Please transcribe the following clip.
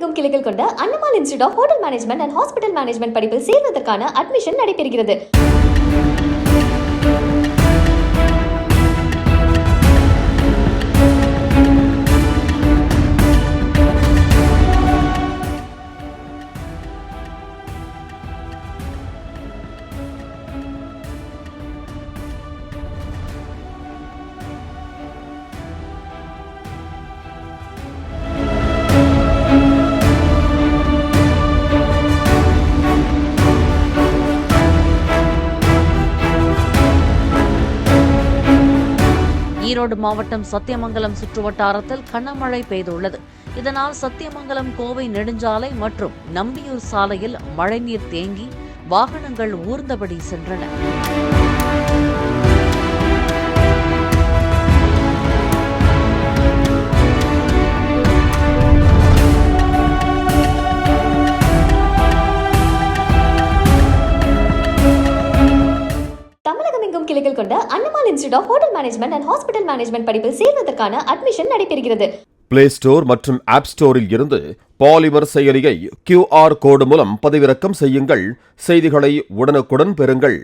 தமிழகமெங்கும் கிளைகள் கொண்ட Annamal institute of hotel management and hospital management படிப்பில் சேர்வதற்கான அட்மிஷன் நடைபெறுகிறது. ஈரோடு மாவட்டம் சத்தியமங்கலம் சுற்றுவட்டாரத்தில் கனமழை பெய்துள்ளது. இதனால் சத்தியமங்கலம் கோவை நெடுஞ்சாலை மற்றும் நம்பியூர் சாலையில் மழைநீர் தேங்கி வாகனங்கள் ஊர்ந்தபடி சென்றன. தமிழகமெங்கும் கிளைகள் கொண்ட Annamal institute of hotel management and hospital management படிப்பில் சேர்வதற்கான அட்மிஷன் நடைபெறுகிறது. பிளே ஸ்டோர் மற்றும் ஆப் ஸ்டோரில் இருந்து பாலிமர் செயலியை QR கோடு மூலம் பதிவிறக்கம் செய்யுங்கள். செய்திகளை உடனுக்குடன் பெறுங்கள்.